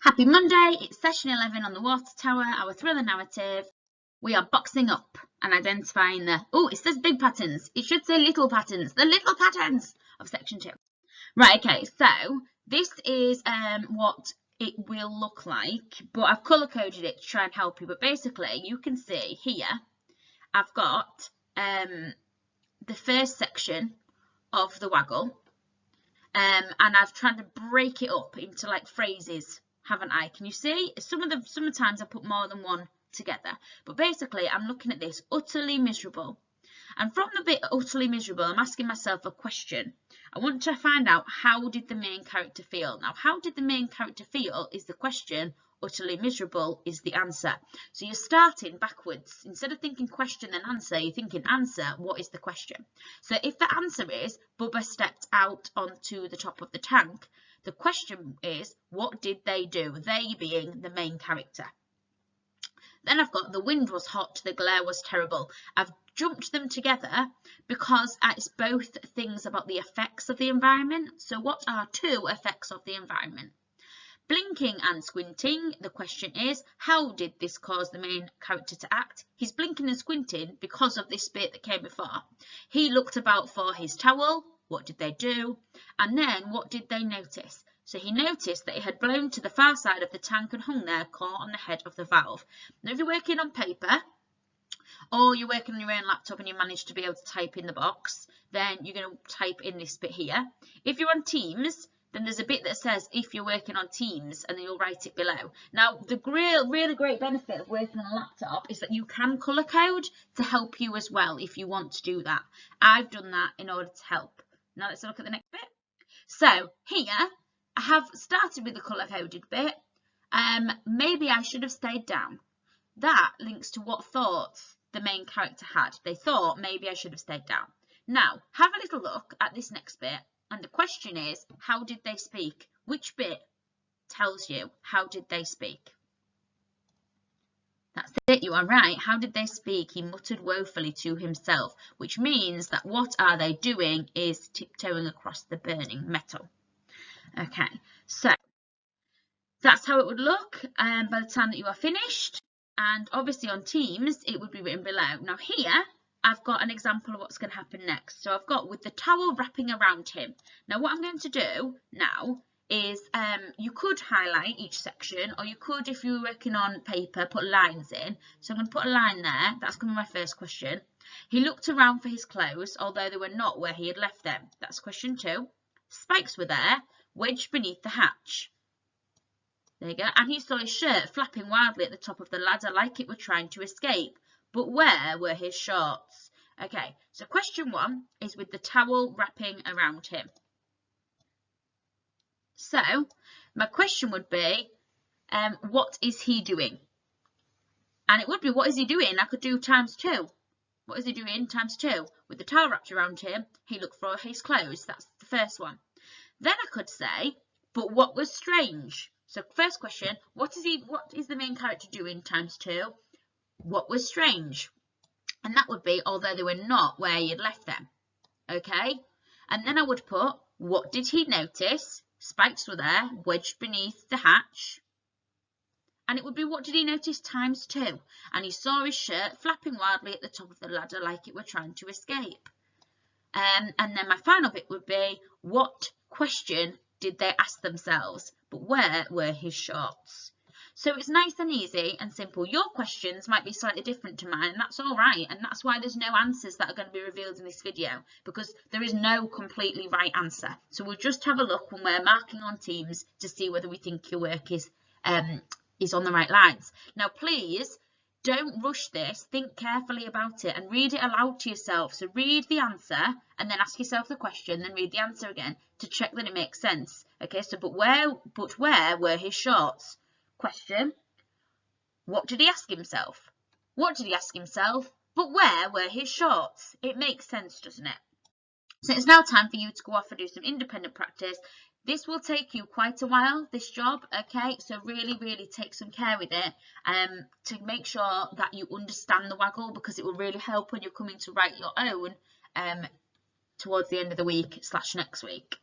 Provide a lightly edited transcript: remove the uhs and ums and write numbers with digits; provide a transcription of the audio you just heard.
Happy Monday, it's session 11 on the Water Tower, our thriller narrative. We are boxing up and identifying it says big patterns. It should say little patterns, the little patterns of section 2. Right, okay, so this is what it will look like, but I've colour coded it to try and help you. But basically, you can see here, I've got the first section of the waggle, and I've tried to break it up into like phrases, haven't I? Can you see? Sometimes I put more than one together, but basically I'm looking at this utterly miserable, and from the bit utterly miserable I'm asking myself a question. I want to find out, how did the main character feel? Now, how did the main character feel is the question, utterly miserable is the answer. So you're starting backwards. Instead of thinking question then answer, you're thinking answer, what is the question? So if the answer is Bubba stepped out onto the top of the tank, the question is, what did they do? They being the main character. Then I've got the wind was hot, the glare was terrible. I've jumped them together because it's both things about the effects of the environment. So what are two effects of the environment? Blinking and squinting. The question is, how did this cause the main character to act? He's blinking and squinting because of this bit that came before. He looked about for his towel. What did they do? And then what did they notice? So he noticed that it had blown to the far side of the tank and hung there, caught on the head of the valve. Now, if you're working on paper, or you're working on your own laptop and you manage to be able to type in the box, then you're going to type in this bit here. If you're on Teams, then there's a bit that says if you're working on Teams, and then you'll write it below. Now, the really great benefit of working on a laptop is that you can colour code to help you as well if you want to do that. I've done that in order to help. Now let's look at the next bit. So here, I have started with the colour coded bit. Maybe I should have stayed down. That links to what thoughts the main character had. They thought maybe I should have stayed down. Now, have a little look at this next bit. And the question is, how did they speak? Which bit tells you how did they speak? That's it, you are right. How did they speak? He muttered woefully to himself, which means that what are they doing is tiptoeing across the burning metal. Okay, so that's how it would look by the time that you are finished. And obviously on Teams, it would be written below. Now here, I've got an example of what's going to happen next. So I've got with the towel wrapping around him. Now what I'm going to do now is you could highlight each section, or you could, if you were working on paper, put lines in. So I'm going to put a line there. That's going to be my first question. He looked around for his clothes, although they were not where he had left them. That's question 2. Spikes were there, wedged beneath the hatch. There you go. And he saw his shirt flapping wildly at the top of the ladder like it were trying to escape. But where were his shorts? Okay, so question 1 is with the towel wrapping around him. So my question would be, what is he doing? And it would be, what is he doing? I could do times 2. What is he doing times 2? With the towel wrapped around him, he looked for his clothes. That's the first one. Then I could say, but what was strange? So first question, what is the main character doing times 2? What was strange? And that would be, although they were not where he had left them. Okay? And then I would put, what did he notice? Spikes were there, wedged beneath the hatch. And it would be, what did he notice times 2? And he saw his shirt flapping wildly at the top of the ladder like it were trying to escape. And then my final bit would be, what question did they ask themselves? But where were his shorts? So it's nice and easy and simple. Your questions might be slightly different to mine, and that's all right. And that's why there's no answers that are going to be revealed in this video, because there is no completely right answer. So we'll just have a look when we're marking on Teams to see whether we think your work is on the right lines. Now, please don't rush this. Think carefully about it and read it aloud to yourself. So read the answer and then ask yourself the question, then read the answer again to check that it makes sense. Okay, so but where were his shorts? Question, what did he ask himself? What did he ask himself? But where were his shorts? It makes sense, doesn't it? So it's now time for you to go off and do some independent practice. This will take you quite a while, this job, okay? So really take some care with it to make sure that you understand the waggle, because it will really help when you're coming to write your own towards the end of the week / next week.